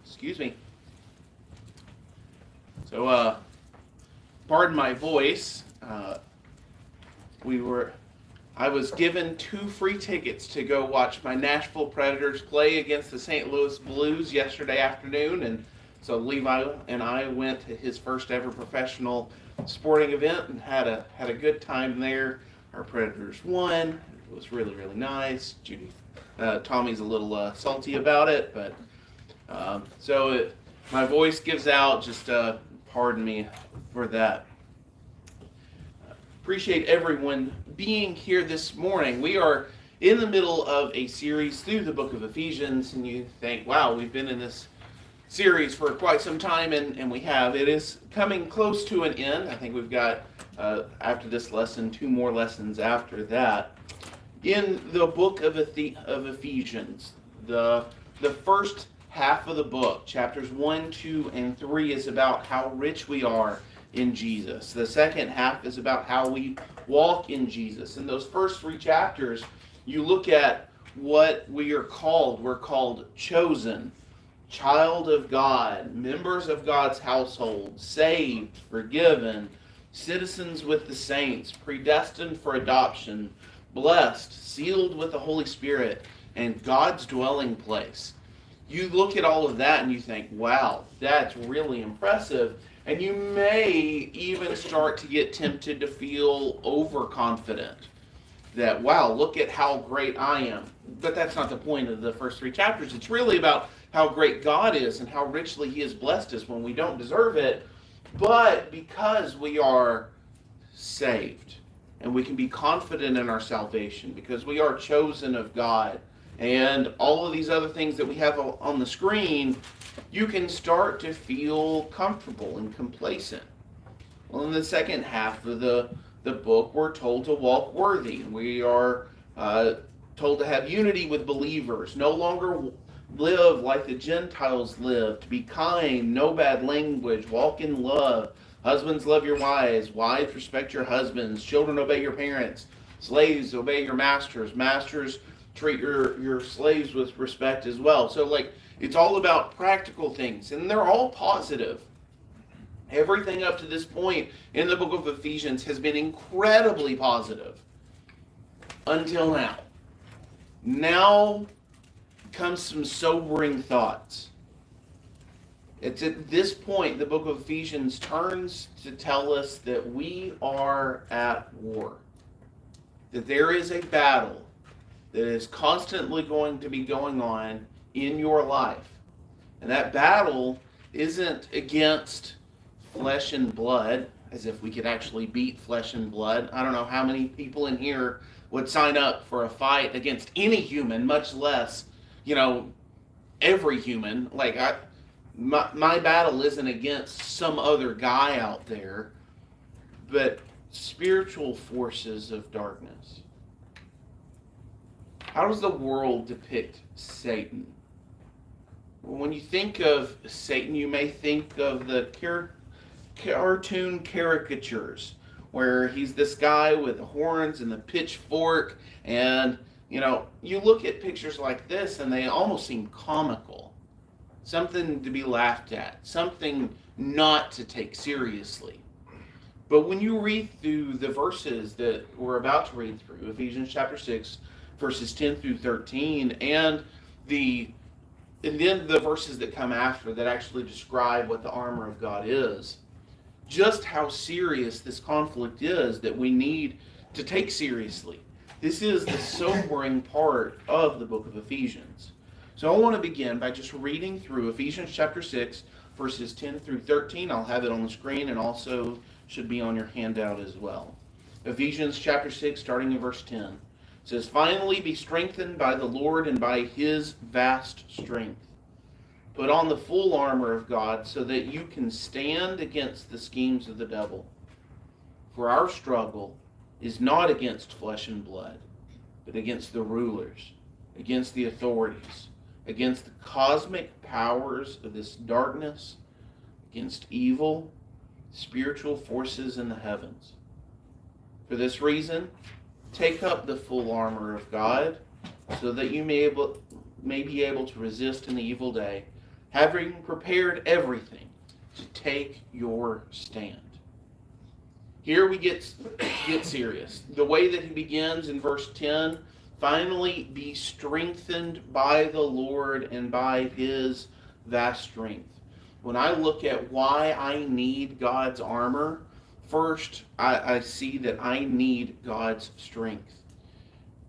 Excuse me. So, pardon my voice. I was given 2 free tickets to go watch my Nashville Predators play against the St. Louis Blues yesterday afternoon, and so Levi and I went to his first ever professional sporting event and had a good time there. Our Predators won. It was really, really nice. Tommy's a little salty about it, but my voice gives out. Just pardon me for that. Appreciate everyone being here this morning. We are in the middle of a series through the book of Ephesians, and you think, wow, we've been in this series for quite some time, and we have. It is coming close to an end. I think we've got, after this lesson, 2 more lessons after that. In the book of Ephesians, the first half of the book, chapters 1, 2, and 3, is about how rich we are in Jesus. The second half is about how we walk in Jesus. In those first 3 chapters, you look at what we are called. We're called chosen, child of God, members of God's household, saved, forgiven, citizens with the saints, predestined for adoption, blessed, sealed with the Holy Spirit, and God's dwelling place. You look at all of that and you think, wow, that's really impressive. And you may even start to get tempted to feel overconfident. That, wow, look at how great I am. But that's not the point of the first 3 chapters. It's really about how great God is and how richly He has blessed us when we don't deserve it. But because we are saved, and we can be confident in our salvation, because we are chosen of God, and all of these other things that we have on the screen, you can start to feel comfortable and complacent. Well, in the second half of the book, we're told to walk worthy. We are told to have unity with believers, no longer live like the Gentiles live, to be kind, no bad language, walk in love. Husbands, love your wives. Wives, respect your husbands. Children, obey your parents. Slaves, obey your masters. Masters, treat your slaves with respect as well. So, it's all about practical things, and they're all positive. Everything up to this point in the book of Ephesians has been incredibly positive until now. Now comes some sobering thoughts. It's at this point the book of Ephesians turns to tell us that we are at war. That there is a battle that is constantly going to be going on in your life. And that battle isn't against flesh and blood, as if we could actually beat flesh and blood. I don't know how many people in here would sign up for a fight against any human, much less, every human. My battle isn't against some other guy out there, but spiritual forces of darkness. How does the world depict Satan? Well, when you think of Satan, you may think of the cartoon caricatures, where he's this guy with the horns and the pitchfork, and you look at pictures like this and they almost seem comical. Something to be laughed at, something not to take seriously. But when you read through the verses that we're about to read through, Ephesians chapter 6, verses 10 through 13, and then the verses that come after that actually describe what the armor of God is, just how serious this conflict is that we need to take seriously. This is the sobering part of the book of Ephesians. So I want to begin by just reading through Ephesians chapter 6, verses 10 through 13. I'll have it on the screen and also should be on your handout as well. Ephesians chapter 6, starting in verse 10. It says, "Finally be strengthened by the Lord and by His vast strength. Put on the full armor of God so that you can stand against the schemes of the devil. For our struggle is not against flesh and blood, but against the rulers, against the authorities, against the cosmic powers of this darkness, against evil spiritual forces in the heavens. For this reason, take up the full armor of God, so that you may be able to resist in the evil day, having prepared everything to take your stand. Here we get serious. The way that he begins in verse 10, finally be strengthened by the Lord and by his vast strength. When I look at why I need God's armor, first I see that I need God's strength.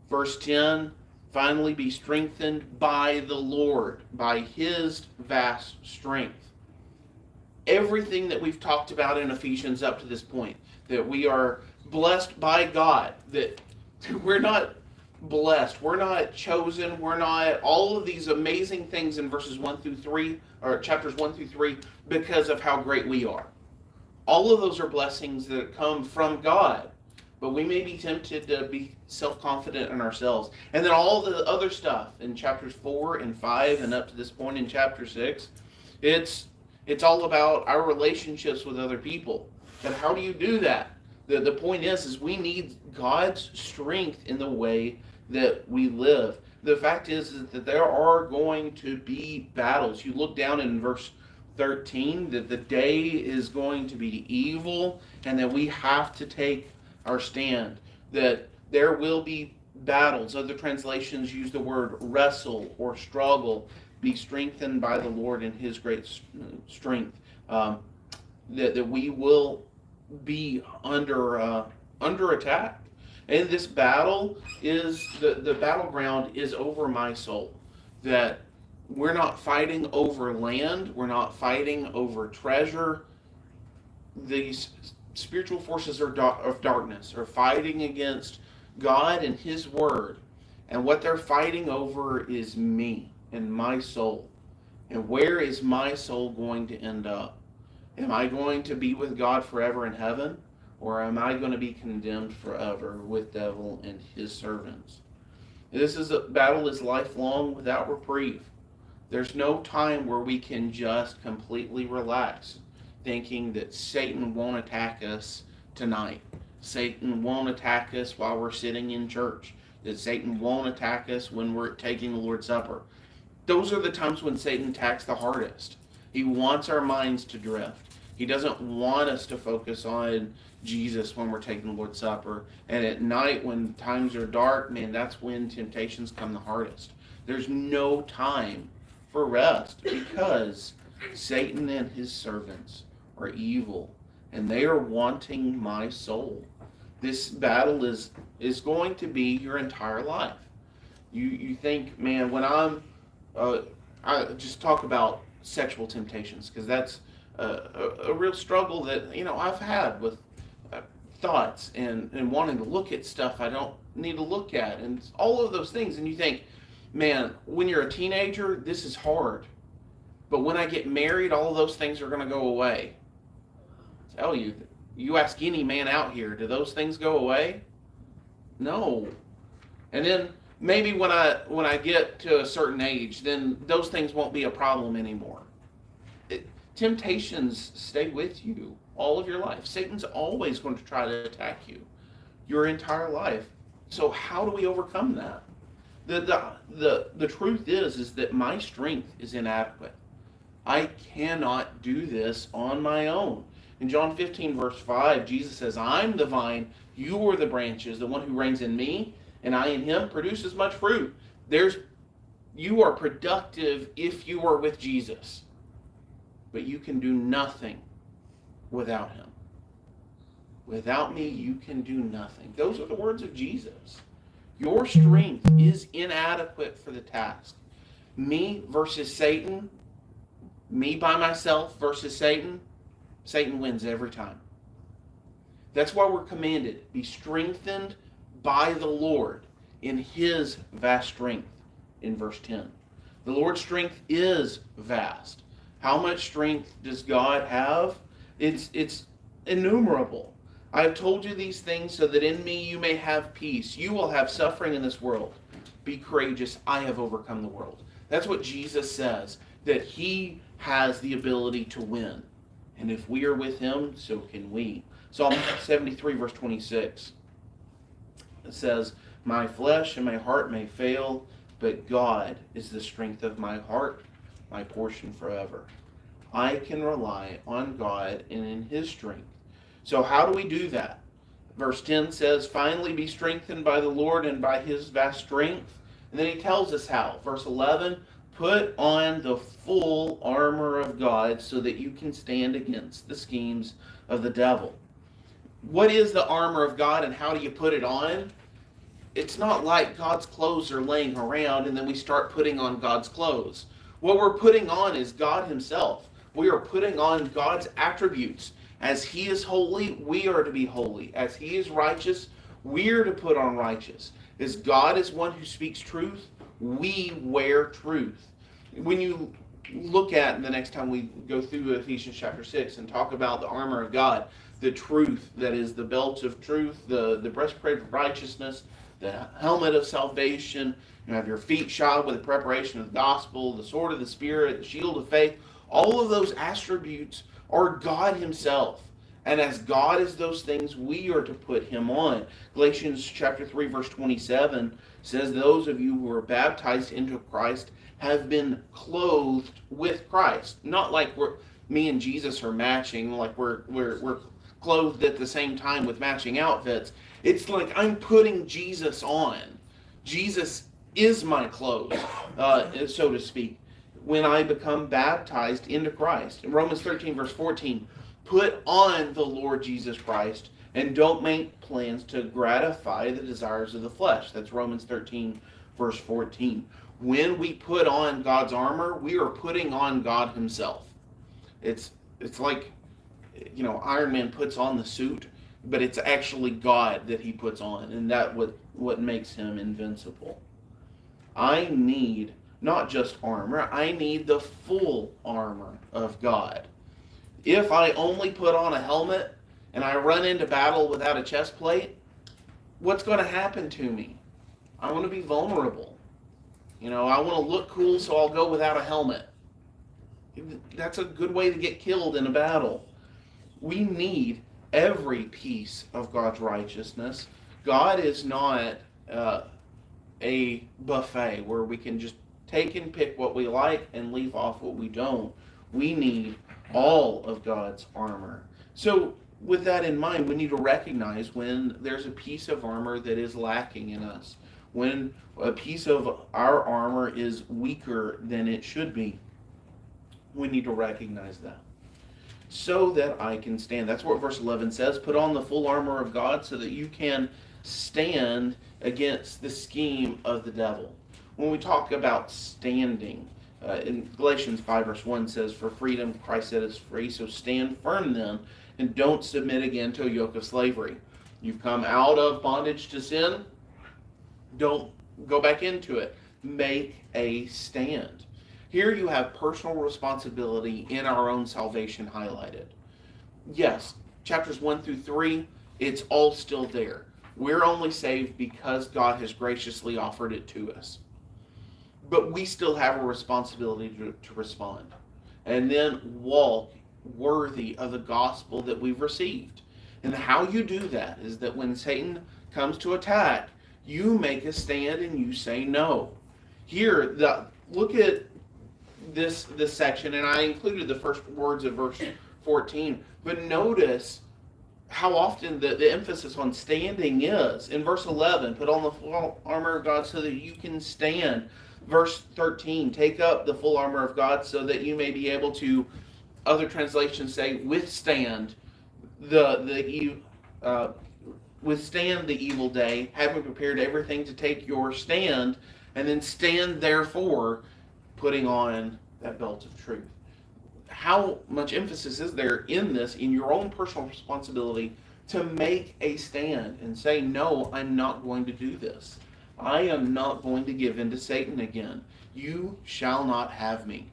Verse 10, finally be strengthened by the Lord, by his vast strength. Everything that we've talked about in Ephesians up to this point, that we are blessed by God, that we're not blessed, we're not chosen, we're not all of these amazing things in verses 1 through 3, or chapters 1 through 3, because of how great we are. All of those are blessings that come from God, but we may be tempted to be self-confident in ourselves. And then all the other stuff in chapters 4 and 5 and up to this point in chapter 6, it's all about our relationships with other people. And how do you do that? The point is we need God's strength in the way that we live. The fact is that there are going to be battles. You look down in verse 13, that the day is going to be evil and that we have to take our stand. That there will be battles. Other translations use the word wrestle or struggle. Be strengthened by the Lord in his great strength. That we will be under attack. And this battle is, the battleground is over my soul. That we're not fighting over land. We're not fighting over treasure. These spiritual forces of darkness are fighting against God and his word. And what they're fighting over is me and my soul. And where is my soul going to end up? Am I going to be with God forever in heaven? Or am I going to be condemned forever with devil and his servants? This battle is lifelong without reprieve. There's no time where we can just completely relax, thinking that Satan won't attack us tonight. Satan won't attack us while we're sitting in church. That Satan won't attack us when we're taking the Lord's Supper. Those are the times when Satan attacks the hardest. He wants our minds to drift. He doesn't want us to focus on Jesus when we're taking the Lord's Supper. And at night when times are dark, man, that's when temptations come the hardest. There's no time for rest because Satan and his servants are evil and they are wanting my soul. This battle is going to be your entire life. You think, man, when I just talk about sexual temptations because that's a real struggle that I've had with thoughts and wanting to look at stuff I don't need to look at and all of those things. And you think, man, when you're a teenager, this is hard. But when I get married, all of those things are going to go away. I tell you, you ask any man out here, do those things go away? No. And then maybe when I get to a certain age, then those things won't be a problem anymore. Temptations stay with you all of your life. Satan's always going to try to attack you your entire life. So how do we overcome that? The truth is that my strength is inadequate. I cannot do this on my own. In John 15, verse 5, Jesus says, I'm the vine, you are the branches, the one who reigns in me, and I in him produces much fruit. You are productive if you are with Jesus. But you can do nothing without him. Without me, you can do nothing. Those are the words of Jesus. Your strength is inadequate for the task. Me versus Satan, me by myself versus Satan, Satan wins every time. That's why we're commanded, be strengthened by the Lord in his vast strength in verse 10. The Lord's strength is vast. How much strength does God have? It's innumerable. I have told you these things so that in me you may have peace. You will have suffering in this world. Be courageous. I have overcome the world. That's what Jesus says, that he has the ability to win. And if we are with him, so can we. Psalm 73, verse 26. says, "My flesh and my heart may fail, but God is the strength of my heart, my portion forever." I can rely on God and in His strength. So how do we do that? Verse 10 says, "Finally be strengthened by the Lord and by His vast strength." And then he tells us how. Verse 11, "Put on the full armor of God so that you can stand against the schemes of the devil." What is the armor of God and how do you put it on? It's not like God's clothes are laying around and then we start putting on God's clothes. What we're putting on is God Himself. We are putting on God's attributes. As He is holy, we are to be holy. As He is righteous, we are to put on righteous. As God is one who speaks truth, we wear truth. When you look at, the next time we go through Ephesians chapter 6 and talk about the armor of God, the truth, that is the belt of truth, the breastplate of righteousness, the helmet of salvation, you have your feet shod with the preparation of the gospel, the sword of the Spirit, the shield of faith. All of those attributes are God Himself. And as God is those things, we are to put Him on. Galatians chapter 3 verse 27 says, "Those of you who are baptized into Christ have been clothed with Christ." Not like me and Jesus are matching, like we're clothed at the same time with matching outfits. It's like I'm putting Jesus on. Jesus is my clothes, so to speak, when I become baptized into Christ. In Romans 13 verse 14, "Put on the Lord Jesus Christ and don't make plans to gratify the desires of the flesh." That's Romans 13 verse 14. When we put on God's armor, we are putting on God Himself. It's like, Iron Man puts on the suit, but it's actually God that he puts on, and that what makes him invincible. I need not just armor, I need the full armor of God. If I only put on a helmet and I run into battle without a chest plate, what's going to happen to me? I want to be vulnerable. I want to look cool, so I'll go without a helmet. That's a good way to get killed in a battle. We need every piece of God's righteousness. God is not a buffet where we can just take and pick what we like and leave off what we don't. We need all of God's armor. So with that in mind, we need to recognize when there's a piece of armor that is lacking in us, when a piece of our armor is weaker than it should be. We need to recognize that, so that I can stand. That's what verse 11 says. "Put on the full armor of God so that you can stand against the scheme of the devil." When we talk about standing, in Galatians 5 verse 1 says, "For freedom Christ set us free, so stand firm then, and don't submit again to a yoke of slavery." You've come out of bondage to sin, don't go back into it. Make a stand. Here you have personal responsibility in our own salvation highlighted. Yes, chapters 1 through 3, it's all still there. We're only saved because God has graciously offered it to us. But we still have a responsibility to respond. And then walk worthy of the gospel that we've received. And how you do that is that when Satan comes to attack, you make a stand and you say no. Here, look at this section, and I included the first words of verse 14, but notice how often the emphasis on standing is. In verse 11, "Put on the full armor of God so that you can stand." Verse 13, "Take up the full armor of God so that you may be able to," other translations say, "withstand withstand the evil day, having prepared everything to take your stand," and then "stand therefore, putting on that belt of truth." How much emphasis is there in this, in your own personal responsibility, to make a stand and say, "No, I'm not going to do this. I am not going to give in to Satan again. You shall not have me."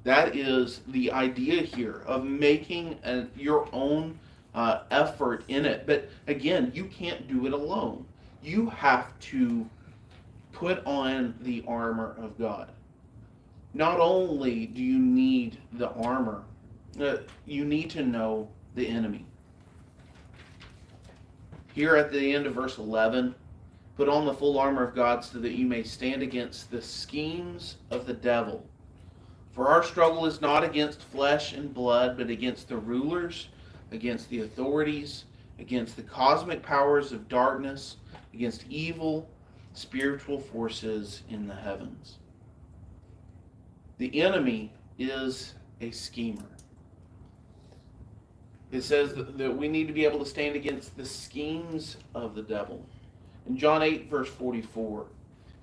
That is the idea here of making your own effort in it. But again, you can't do it alone. You have to put on the armor of God. Not only do you need the armor, you need to know the enemy. Here at the end of verse 11, Put on the full armor of God so that you may stand against the schemes of the devil. For our struggle is not against flesh and blood, but against the rulers, against the authorities, against the cosmic powers of darkness, against evil spiritual forces in the heavens. The enemy is a schemer. It says that we need to be able to stand against the schemes of the devil. In John 8, verse 44,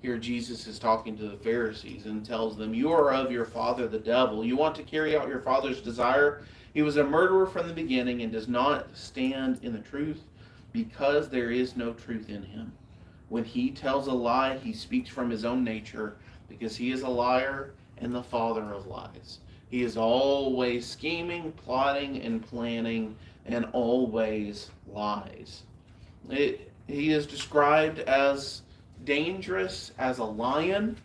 here Jesus is talking to the Pharisees and tells them, "You are of your father the devil. You want to carry out your father's desire. He was a murderer from the beginning and does not stand in the truth because there is no truth in him. When he tells a lie, he speaks from his own nature because he is a liar and the father of lies. He is always scheming, plotting, and planning, and always lies." He is described as dangerous as a lion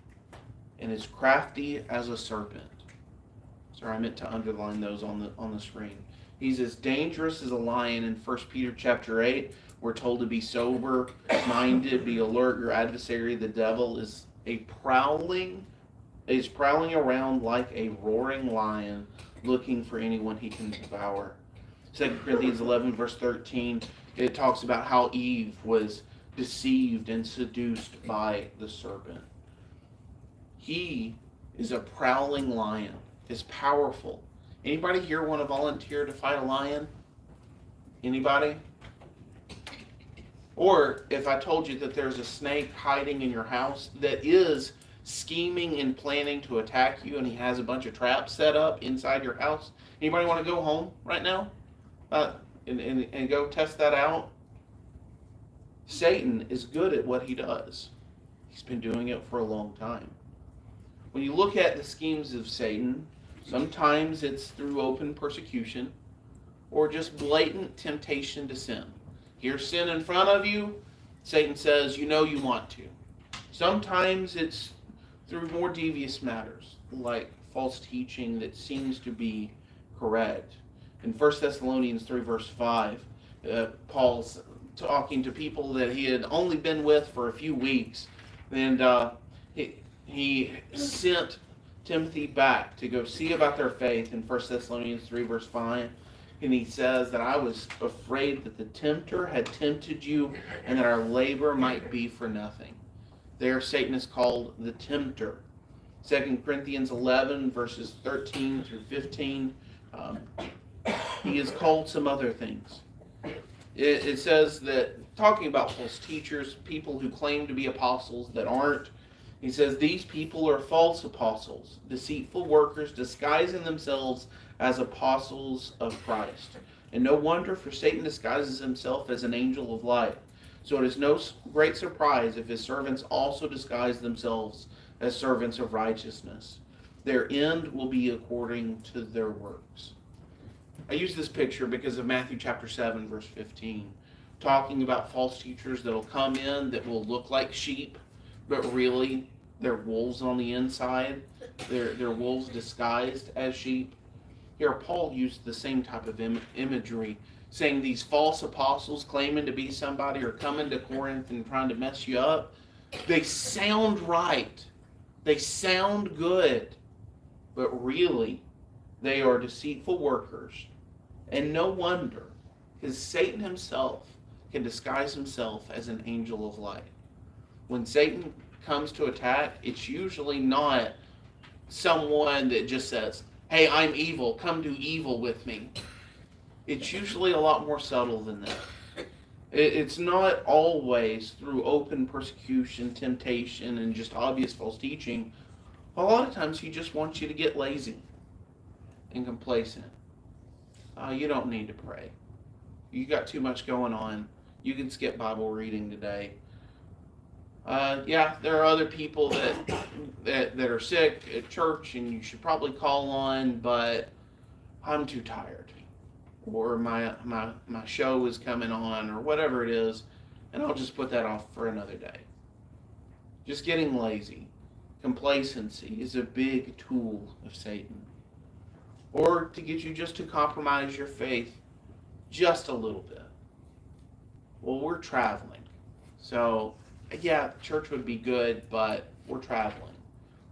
and as crafty as a serpent. Sorry, I meant to underline those on the screen. He's as dangerous as a lion. In 1 Peter chapter 8, we're told to be sober-minded, be alert. Your adversary, the devil, is prowling around like a roaring lion, looking for anyone he can devour. 2 Corinthians 11, verse 13, it talks about how Eve was deceived and seduced by the serpent. He is a prowling lion, is powerful. Anybody here want to volunteer to fight a lion? Anybody? Or if I told you that there's a snake hiding in your house that is scheming and planning to attack you, and he has a bunch of traps set up inside your house, anybody want to go home right now and go test that out? Satan is good at what he does. He's been doing it for a long time. When you look at the schemes of Satan, sometimes it's through open persecution or just blatant temptation to sin. Here's sin in front of you. Satan says, you know you want to. Sometimes it's through more devious matters, like false teaching that seems to be correct. In 1 Thessalonians 3, verse 5, Paul's talking to people that he had only been with for a few weeks, and he sent Timothy back to go see about their faith in 1 Thessalonians 3, verse 5. And he says that I was afraid that the tempter had tempted you and that our labor might be for nothing. There Satan is called the tempter. 2 Corinthians 11, verses 13 through 15. He is called some other things. It says that, talking about false teachers, people who claim to be apostles that aren't, he says, these people are false apostles, deceitful workers, disguising themselves as apostles of Christ. And no wonder, for Satan disguises himself as an angel of light. So it is no great surprise if his servants also disguise themselves as servants of righteousness. Their end will be according to their works. I use this picture because of Matthew chapter 7, verse 15, talking about false teachers that will come in that will look like sheep, but really they're wolves on the inside. They're wolves disguised as sheep. Here, Paul used the same type of imagery, saying these false apostles claiming to be somebody are coming to Corinth and trying to mess you up. They sound right. They sound good. But really, they are deceitful workers. And no wonder, because Satan himself can disguise himself as an angel of light. When Satan comes to attack, it's usually not someone that just says, hey, I'm evil, come do evil with me. It's usually a lot more subtle than that. It's not always through open persecution, temptation, and just obvious false teaching. A lot of times he just wants you to get lazy and complacent. You don't need to pray. You got too much going on. You can skip Bible reading today. There are other people that are sick at church and you should probably call on, but I'm too tired. Or my show is coming on, or whatever it is, and I'll just put that off for another day. Just getting lazy. Complacency is a big tool of Satan. Or to get you just to compromise your faith just a little bit. Well, we're traveling, so yeah, church would be good, but we're traveling.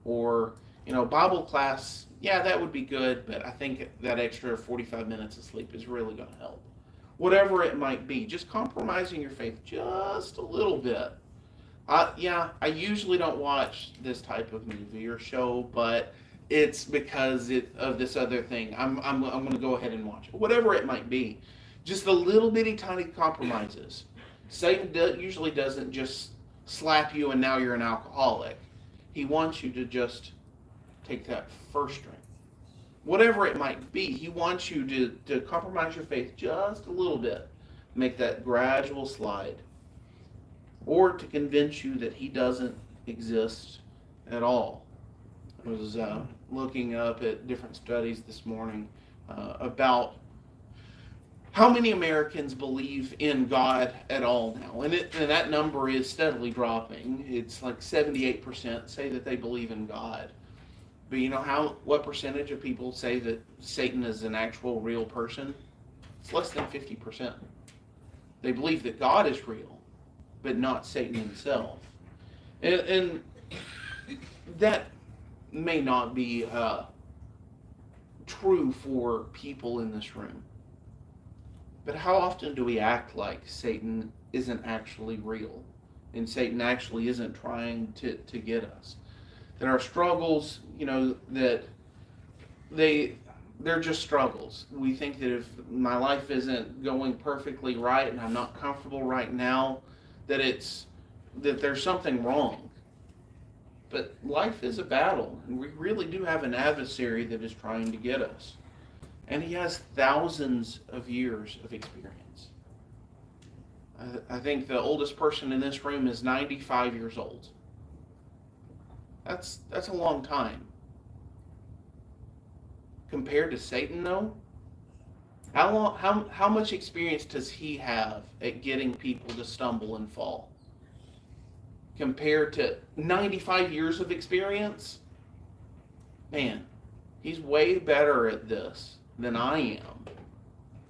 Or, Bible class, yeah, that would be good, but I think that extra 45 minutes of sleep is really going to help. Whatever it might be, just compromising your faith just a little bit. I usually don't watch this type of movie or show, but it's because of this other thing. I'm going to go ahead and watch it. Whatever it might be. Just the little bitty tiny compromises. Satan usually doesn't just slap you and now you're an alcoholic. He wants you to just take that first drink. Whatever it might be, he wants you to compromise your faith just a little bit. Make that gradual slide. Or to convince you that he doesn't exist at all. I was looking up at different studies this morning about how many Americans believe in God at all now. And that number is steadily dropping. It's like 78% say that they believe in God. But what percentage of people say that Satan is an actual real person? It's less than 50%. They believe that God is real, but not Satan himself. And that may not be true for people in this room. But how often do we act like Satan isn't actually real and Satan actually isn't trying to get us? That our struggles, that they're just struggles. We think that if my life isn't going perfectly right and I'm not comfortable right now, that there's something wrong. But life is a battle, and we really do have an adversary that is trying to get us. And he has thousands of years of experience. I think the oldest person in this room is 95 years old. That's a long time. Compared to Satan, though, how much experience does he have at getting people to stumble and fall? Compared to 95 years of experience, man, he's way better at this than I am.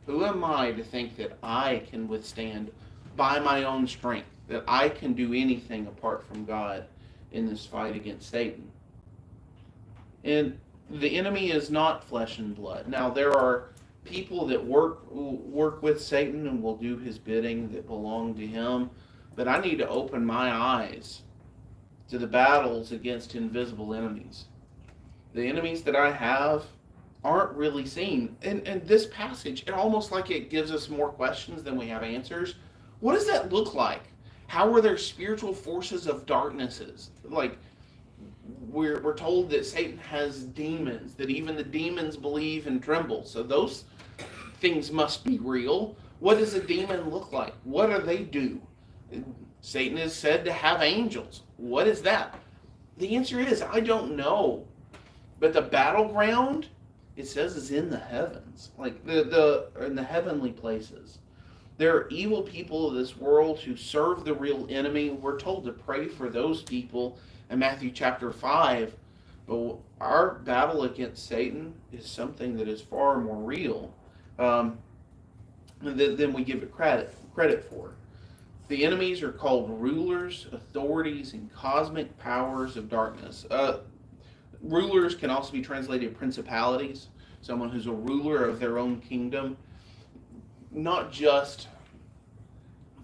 Who am I to think that I can withstand by my own strength, that I can do anything apart from God in this fight against Satan? And the enemy is not flesh and blood. Now, there are people that work with Satan and will do his bidding that belong to him, but I need to open my eyes to the battles against invisible enemies. The enemies that I have aren't really seen. And this passage, it almost like it gives us more questions than we have answers. What does that look like? How are there spiritual forces of darknesses? Like, we're told that Satan has demons, that even the demons believe and tremble. So those things must be real. What does a demon look like? What do they do? Satan is said to have angels. What is that? The answer is, I don't know. But the battleground, it says, is in the heavens, like in the heavenly places. There are evil people of this world who serve the real enemy. We're told to pray for those people in Matthew chapter 5. But our battle against Satan is something that is far more real than we give it credit for. The enemies are called rulers, authorities, and cosmic powers of darkness. Rulers can also be translated principalities, someone who's a ruler of their own kingdom. Not just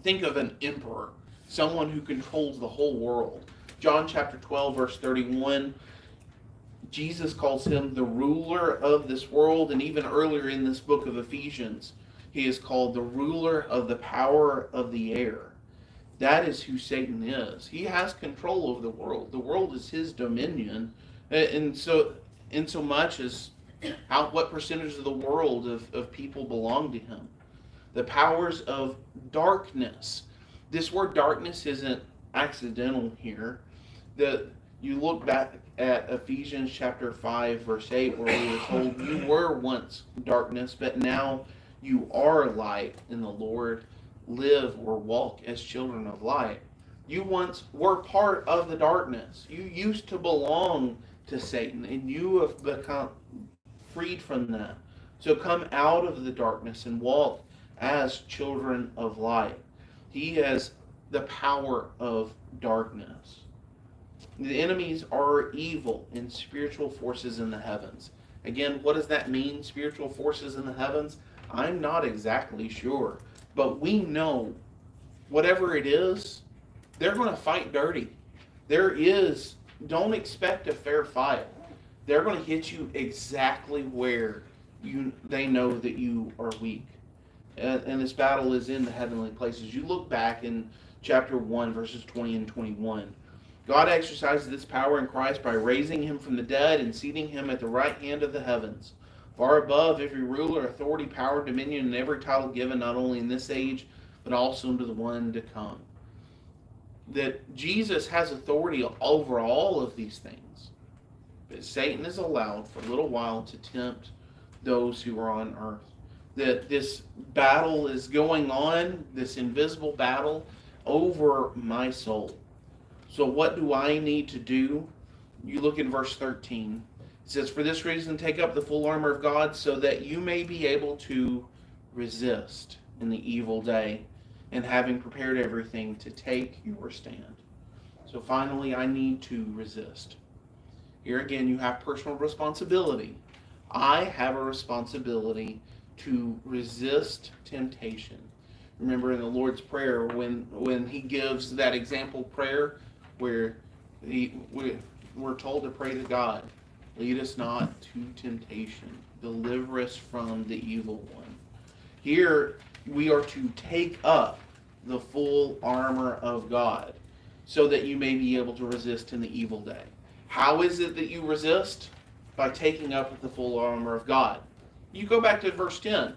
think of an emperor, someone who controls the whole world. John chapter 12, verse 31, Jesus calls him the ruler of this world, and even earlier in this book of Ephesians, he is called the ruler of the power of the air. That is who Satan is. He has control over the world. The world is his dominion. And so, in so much as what percentage of the world of people belong to him. The powers of darkness. This word darkness isn't accidental here. You look back at Ephesians chapter 5, verse 8, where we were told, you were once darkness, but now you are light in the Lord. Live or walk as children of light. You once were part of the darkness. You used to belong to Satan, and you have become freed from that. So come out of the darkness and walk as children of light. He has the power of darkness. The enemies are evil and spiritual forces in the heavens. Again, what does that mean, spiritual forces in the heavens? I'm not exactly sure. But we know whatever it is, they're going to fight dirty. Don't expect a fair fight. They're going to hit you exactly where they know that you are weak. And this battle is in the heavenly places. You look back in chapter 1, verses 20 and 21. God exercises this power in Christ by raising him from the dead and seating him at the right hand of the heavens, far above every ruler, authority, power, dominion, and every title given, not only in this age, but also into the one to come. That Jesus has authority over all of these things. But Satan is allowed for a little while to tempt those who are on earth. That this battle is going on, this invisible battle over my soul. So what do I need to do? You look in verse 13. It says, "For this reason take up the full armor of God, so that you may be able to resist in the evil day, and having prepared everything, to take your stand." So finally, I need to resist. Here again, you have personal responsibility. I have a responsibility to resist temptation. Remember in the Lord's Prayer, when he gives that example prayer where we're told to pray to God, "Lead us not to temptation. Deliver us from the evil one." Here, we are to take up the full armor of God so that you may be able to resist in the evil day. How is it that you resist? By taking up the full armor of God. You go back to verse 10.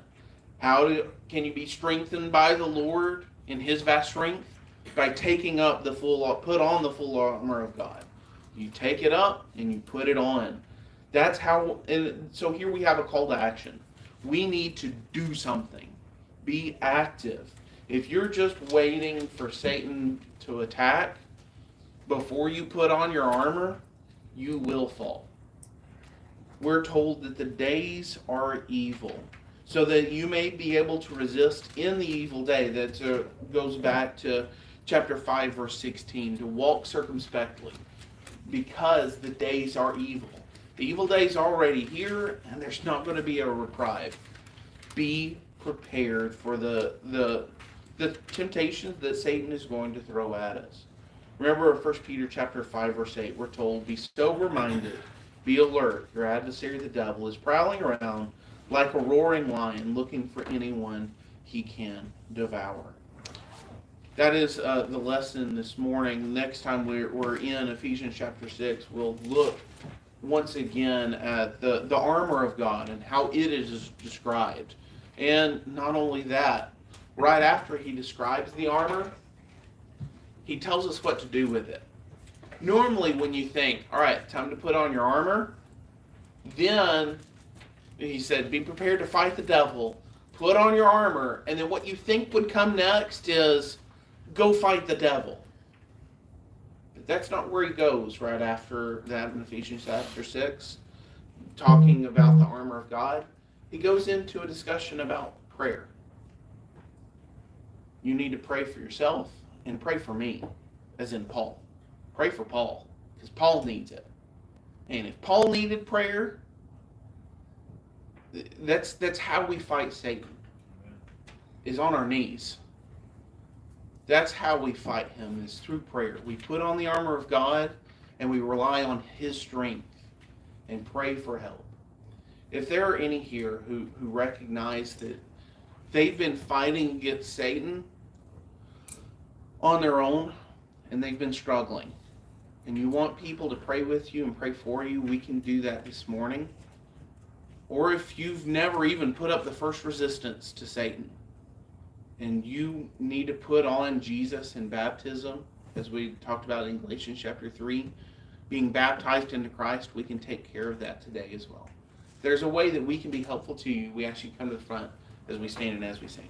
Can you be strengthened by the Lord in his vast strength? By taking up put on the full armor of God. You take it up and you put it on. That's how, and so here we have a call to action. We need to do something. Be active. If you're just waiting for Satan to attack before you put on your armor, you will fall. We're told that the days are evil, so that you may be able to resist in the evil day. That goes back to chapter 5, verse 16, to walk circumspectly, because the days are evil. The evil day is already here, and there's not going to be a reprieve. Be prepared for the temptations that Satan is going to throw at us. Remember 1 Peter chapter 5, verse 8, we're told, "Be sober-minded, be alert. Your adversary, the devil, is prowling around like a roaring lion, looking for anyone he can devour." That is the lesson this morning. Next time we're in Ephesians chapter 6, we'll look once again at the armor of God and how it is described. And not only that, right after he describes the armor, he tells us what to do with it. Normally when you think, all right, time to put on your armor, then he said, be prepared to fight the devil, put on your armor, and then what you think would come next is, go fight the devil. But that's not where he goes right after that in Ephesians chapter 6, talking about the armor of God. He goes into a discussion about prayer. You need to pray for yourself and pray for me, as in Paul. Pray for Paul, because Paul needs it. And if Paul needed prayer, that's how we fight Satan, is on our knees. That's how we fight him, is through prayer. We put on the armor of God and we rely on his strength and pray for help. If there are any here who recognize that they've been fighting against Satan on their own and they've been struggling, and you want people to pray with you and pray for you, we can do that this morning. Or if you've never even put up the first resistance to Satan, and you need to put on Jesus in baptism, as we talked about in Galatians chapter 3, being baptized into Christ, we can take care of that today as well. If there's a way that we can be helpful to you, we ask you to come to the front as we stand and as we sing.